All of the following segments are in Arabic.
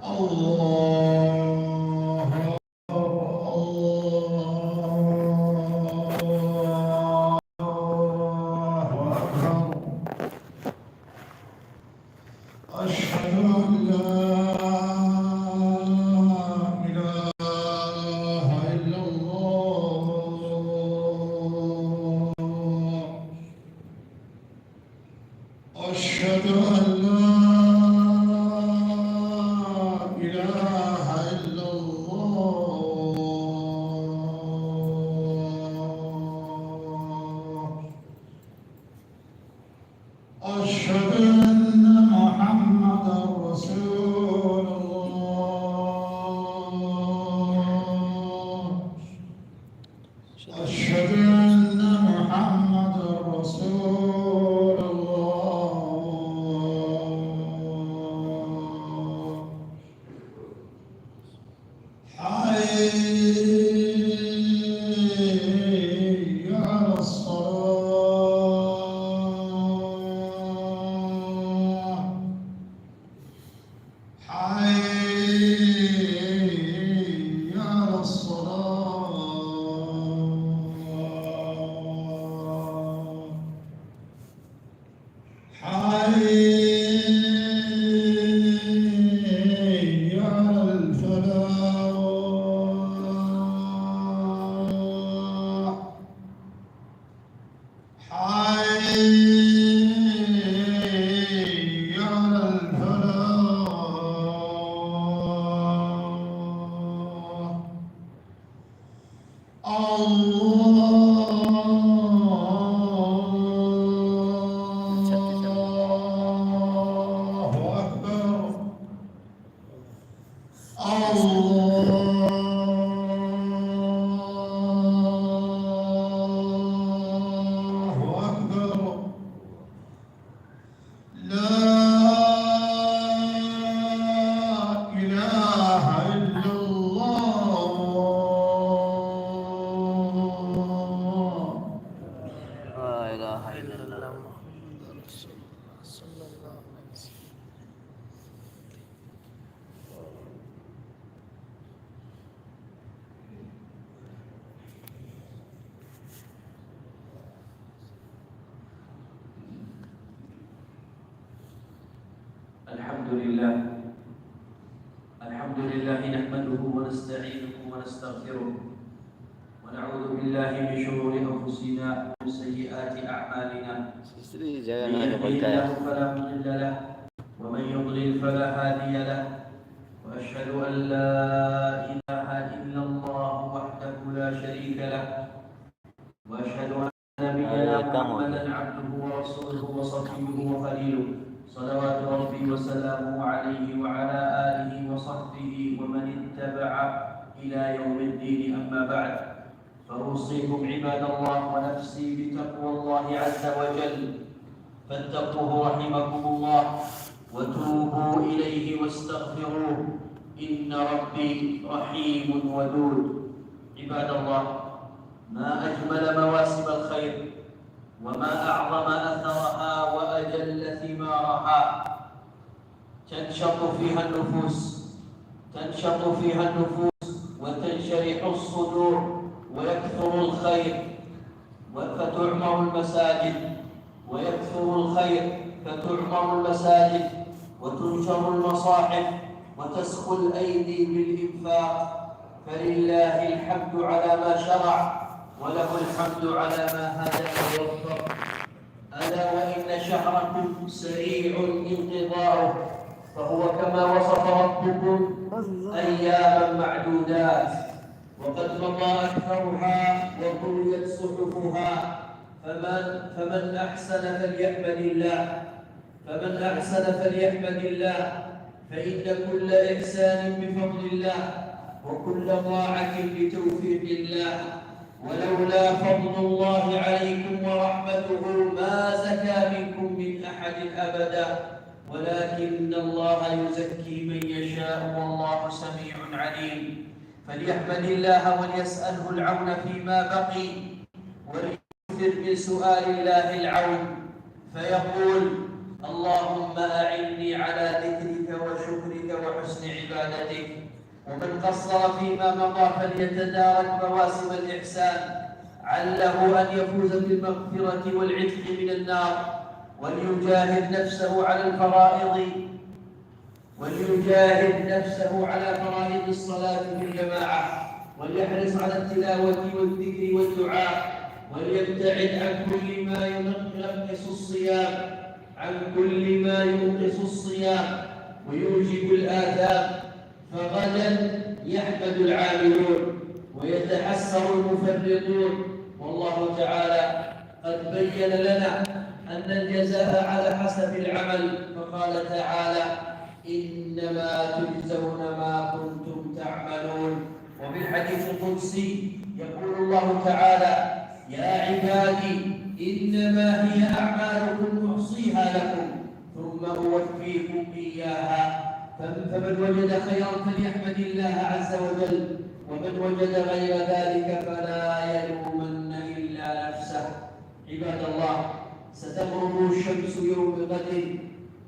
الله أكبر. أشهد أن لا إله إلا الله. أشهد أن لا إله إلا الله. أشهد أن محمدا رسول الله. أشهد أن محمدا رسول الله. حي على الصلاة. حي على الصلاة. حي على الفلاح. حي على الفلاح. الله أكبر. الله أكبر. لا إله إلا الله. لا إله إلا الله محمد رسول الله صلى الله عليه وسلم. الحمد لله نحمده ونستعينه ونستغفره ونعوذ بالله من شرور أنفسنا ومن سيئات أعمالنا. من يهده الله فلا مضل له ومن يضلل فلا هادي له، وأشهد أن لا إله إلا الله وحده لا شريك له، وأشهد أن نبينا محمدا عبده ورسوله وصفيه وخليله، صلوات ربي وسلامه عليه وعلى آله وصحبه ومن اتبع إلى يوم الدين. أما بعد، فأوصيكم عباد الله ونفسي بتقوى الله عز وجل، فاتقوه رحمكم الله وتوبوا إليه واستغفروه، إن ربي رحيم ودود. عباد الله، ما أجمل مواسم الخير وما أعظم أثرها وأجل ثمارها. تنشط فيها النفوس وتنشرح الصدور ويكثر الخير فتعمر المساجد، وتنشر المصاحف وتسخو الأيدي بالإنفاق. فلله الحمد على ما شرع وله الحمد على ما هدى ووفق. ألا وإن شهركم سريع انقضاؤه، فهو كما وصف ربكم أياما معدودات، وقد مضى أكثرها وطويت صحفها. فمن أحسن فليحمد الله، فإن كل إحسان بفضل الله وكل طاعة بتوفيق الله. ولولا فضل الله عليكم ورحمته ما زكى منكم من أحد أبدا، ولكن الله يزكي من يشاء والله سميع عليم. فليحمد الله وليسأله العون فيما بقي، وليكثر من سؤال الله العون، فيقول: اللهم أعني على ذكرك وشكرك وحسن عبادتك. ومن قصر فيما مضى فليتدارك مواسم الإحسان عله أن يفوز بالمغفرة والعتق من النار. وليجاهد نفسه على فرائض الصلاة في الجماعة، وليحرص على التلاوة والذكر والدعاء، وليبتعد عن كل ما ينقص الصيام ويوجب الآثام. فغدا يحمد العاملون ويتحسر المفرطون. والله تعالى قد بين لنا أن الجزاء على حسب العمل، فقال تعالى: إنما تجزون ما كنتم تعملون. وفي الحديث القدسي يقول الله تعالى: يا عبادي إنما هي أعمالكم أحصيها لكم ثم أوفيكم إياها. فمن وجد خيرا فليحمد الله عز وجل، ومن وجد غير ذلك فلا يلومن إلا نفسه. عباد الله، ستغرب الشمس يوم غد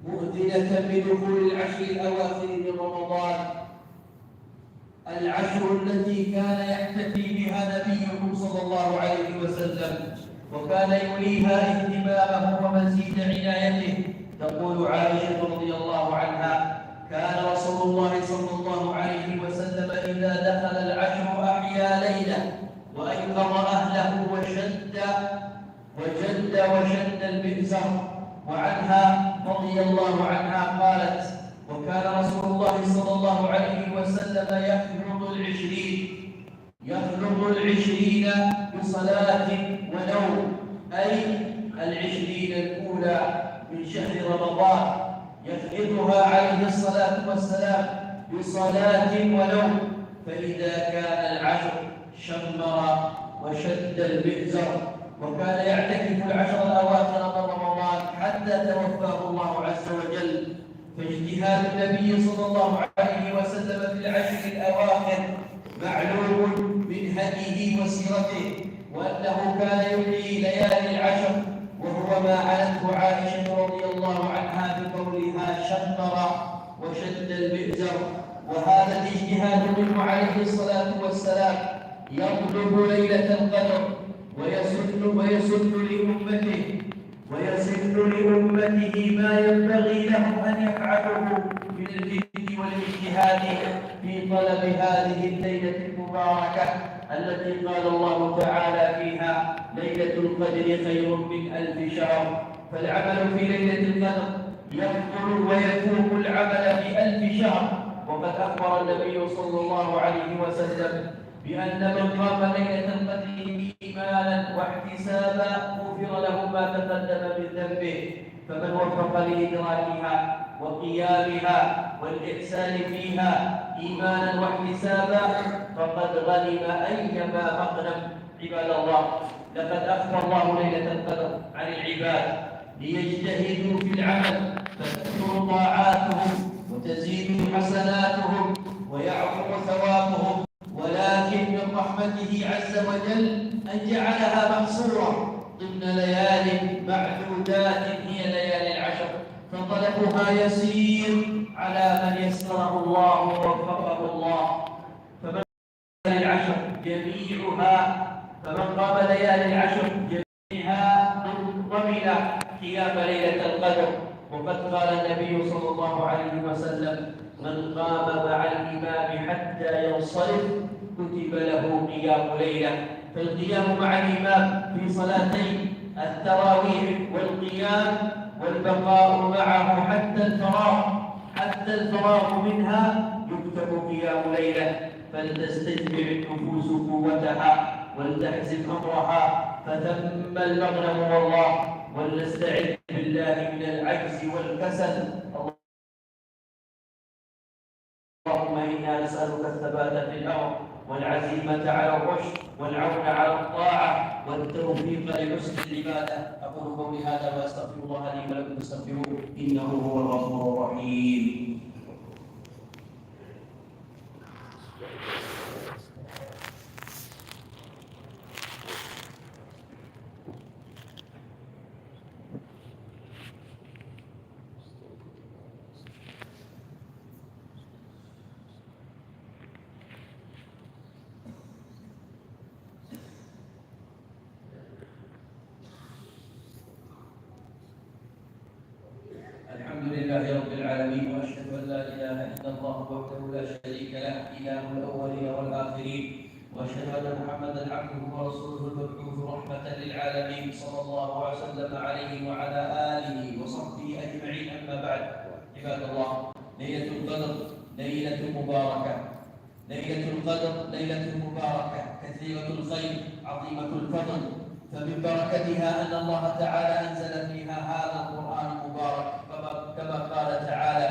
مؤذنة بدخول العشر الأواخر من رمضان، العشر التي كان يحتفي بها نبيكم صلى الله عليه وسلم، وكان يوليها اهتمامه ومزيد عنايته. تقول عائشة رضي الله عنها: كان رسول الله صلى الله عليه وسلم إذا دخل العشر أحيا ليلة وأيقظ أهله وشد المئزر. وعنها رضي الله عنها قالت: وكان رسول الله صلى الله عليه وسلم يخلق العشرين بصلاة ونوم، أي 20 الأولى من شهر رمضان يفقدها عليه الصلاة والسلام بصلاة ونوم. فإذا كان العشر شمر وشد المئزر، وكان يعتكف العشر الأواخر من رمضان حتى توفاه الله عز وجل. فاجتهاد النبي صلى الله عليه وسلم في العشر الأواخر معلوم من هديه وسيرته، وأنه كان يحيي ليالي العشر، وهو ما علته عائشة رضي الله عنها بقولها شمر وشد المئزر. وهذا الاجتهاد منه عليه الصلاة والسلام يطلب ليلة القدر ويسن لأمته ما ينبغي لهم أن يفعلوه من الجد والاجتهاد في طلب هذه الليلة المباركة التي قال الله تعالى فيها: ليلة القدر خير من 1000 شهر. فالعمل في ليلة القدر يفضل ويفوق العمل في 1000 شهر. وقد أخبر النبي صلى الله عليه وسلم بأن من قام ليلة القدر إيمانا واحتسابا غفر له ما تقدم من ذنبه. فمن وفق لإدراكها وقيامها والإحسان فيها إيمانا واحتسابا فقد غنم أيما مغنم. عباد الله، لقد أخفى الله ليلة القدر عن العباد ليجتهدوا في العمل فتكثر طاعاتهم وتزيد حسناتهم ويعظم ثوابهم، ولكن من رحمته عز وجل أن جعلها محصورة ضمن ليال معدودات هي ليالي العشر، فطلبها يسير على من يسره الله ووفقه الله. فمن قام ليالي العشر جميعها ضمن قيام ليلة القدر. وقد قال النبي صلى الله عليه وسلم: من قام مع الإمام حتى ينصرف كتب له قيام ليلة. فالقيام مع الإمام في صلاتين التراويح والقيام والبقاء معه حتى الفراغ منها يكتب قيام ليلة. فلتستجمع النفوس قوتها ولتحزم أمرها فثم المغنم والله. ولنستعذ بالله من العجز والكسل. اللهم إنا نسألك الثبات في الأمر والعزيمة على الرشد والعون على الطاعة والتوفيق لحسن العبادة. أقول قولي هذا وأستغفر الله لي ولكم فاستغفروه إنه هو الغفور الرحيم. لله رب العالمين، وأشهد أن لا إله إلا الله وحده لا شريك له إله الأولين والآخرين، وأشهد أن محمدا عبده ورسوله المبعوث رحمة للعالمين صلى الله وسلم عليه وعلى آله وصحبه أجمعين. أما بعد، عباد الله، ليلة القدر ليلة مباركة، ليلة القدر ليلة مباركة كثيرة الخير عظيمة الفضل، فمن بركتها أن الله تعالى أنزل فيها هذا القرآن المبارك، كما قال تعالى: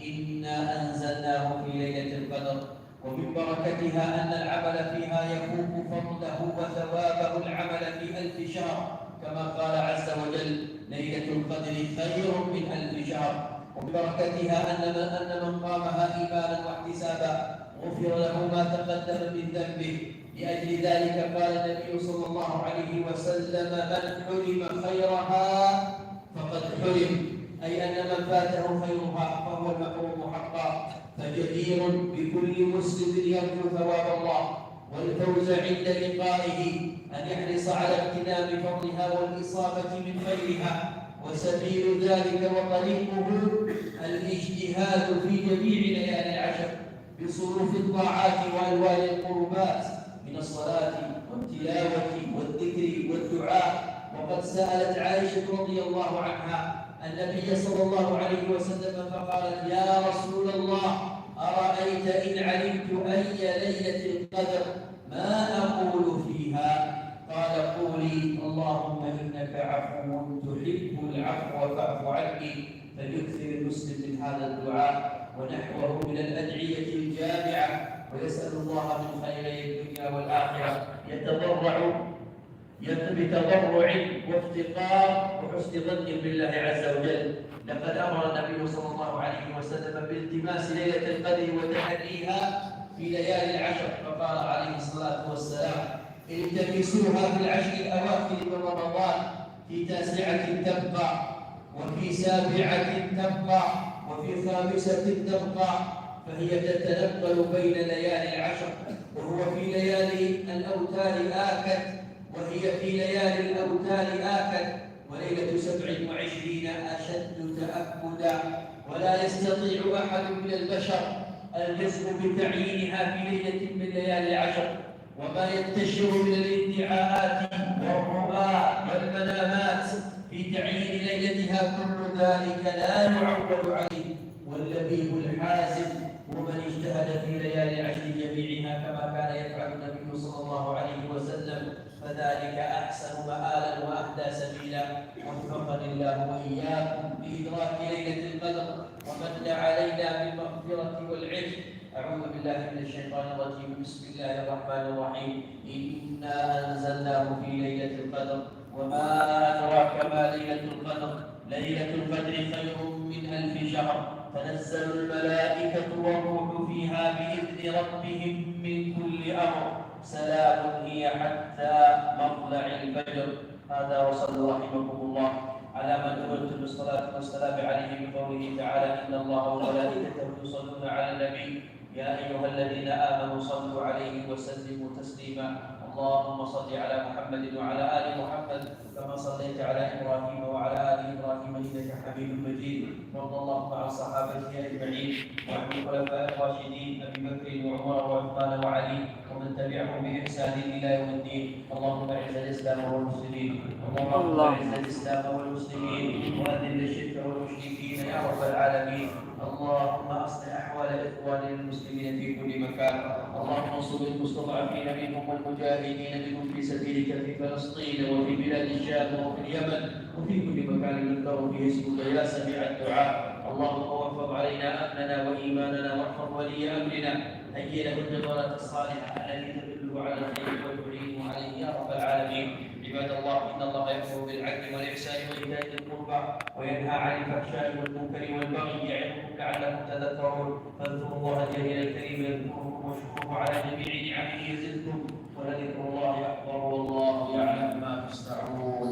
إنا أنزلناه في ليلة القدر. ومن بركتها أن العمل فيها يفوق فضله وثوابه العمل في 1000 شهر، كما قال عز وجل: ليلة القدر خير من 1000 شهر. وببركتها أن من قامها إيمانا واحتسابا غفر له ما تقدم من ذنبه. لأجل ذلك قال النبي صلى الله عليه وسلم: من حرم خيرها فقد حرم، أي أن من فاته خيرها فهو المحروم حقا. فجدير بكل مسلم يرجو ثواب الله والفوز عند لقائه أن يحرص على اغتنام فضلها والإصابة من خيرها، وسبيل ذلك وطريقه الاجتهاد في جميع ليالي العشر بصروف الطاعات وألوان القربات من الصلاة والتلاوة والذكر والدعاء. وقد سألت عائشة رضي الله عنها النبي صلى الله عليه وسلم فقالت: يا رسول الله، أرأيت إن علمت أي ليلة القدر ما أقول فيها؟ قال: قولي: اللهم إنك عفو تحب العفو فاعف عني. فليكثر المسلم من هذا الدعاء ونحوه من الأدعية الجامعة، ويسأل الله من خيري الدنيا والآخرة، يتضرع بتضرع وافتقار وحسن ظن بالله عز وجل. لقد أمر النبي صلى الله عليه وسلم بالتماس ليلة القدر وتحريها في ليالي العشر، فقال عليه الصلاة والسلام: التمسوها في العشر الأواخر من رمضان، في 9 تبقى، وفي 7 تبقى، وفي 5 تبقى، فهي تتنقل بين ليالي العشر. وهي في ليالي الأوتار آكد، وليلة 27 أشد تأكدا، ولا يستطيع أحد من البشر الجزم بتعيينها في ليلة من ليالي العشر. وما ينتشر من الادعاءات والرؤى والمنامات في تعيين ليلتها كل ذلك لا يعول عليه، واللبيب الحازم ومن اجتهد في ليالي العشر جميعها كما كان يفعل النبي صلى الله عليه وسلم، فذلك أحسن مآلا وأهدى سبيلا. وفقني الله وإياكم بإدراك ليلة القدر ومن علينا بالمغفرة والعلم. أعوذ بالله من الشيطان الرجيم. بسم الله الرحمن الرحيم. إنا أنزلناه في ليلة القدر، وما أدراك ما ليلة القدر. ليلة القدر خير من 1000 شهر، تنزل الملائكة والروح فيها بإذن ربهم من كل أمر، سلام هي حتى مطلع الفجر. هذا، وصلوا رحمكم الله على من أمرتم بالصلاة والسلام عليه بقوله تعالى: إن الله وملائكته يصلون على النبي يا أيها الذين آمنوا صلوا عليه وسلموا تسليما. اللهم صل على محمد وعلى آل محمد كما صليت على إبراهيم وعلى آل إبراهيم إنك حميد مجيد. وارض اللهم عن صحابته أجمعين وعن الخلفاء الراشدين أبي بكر وعمر وعثمان وعلي ومن تبعهم بإحسان إلى يوم الدين. اللهم أعز الإسلام والمسلمين، اللهم أعز الإسلام والمسلمين وأذل الشرك والمشركين يا رب العالمين. اللهم أصلح أحوال إخواننا المسلمين في كل مكان. اللهم انصر المستضعفين منهم والمجاهدين منهم في سبيلك في فلسطين وفي بلاد الشام وفي اليمن وفي كل مكان يذكر فيه اسمك يا سميع الدعاء. اللهم وفق علينا أمننا وإيماننا، واحفظ ولي أمرنا، هيئ له الجبارة الصالحة التي تدله على الخير وتعينه عليه يا رب العالمين. عباد الله، إن الله يأمر بالعدل والإحسان وإيتاء ذي القربى وينهى عن الفحشاء والمنكر والبغي يعظكم لعلكم تذكرون. فاذكروا الله الجليل الكريم يذكركم واشكروه على جميع نعمه يزدكم، ولذكر الله أكبر والله يعلم ما تصنعون.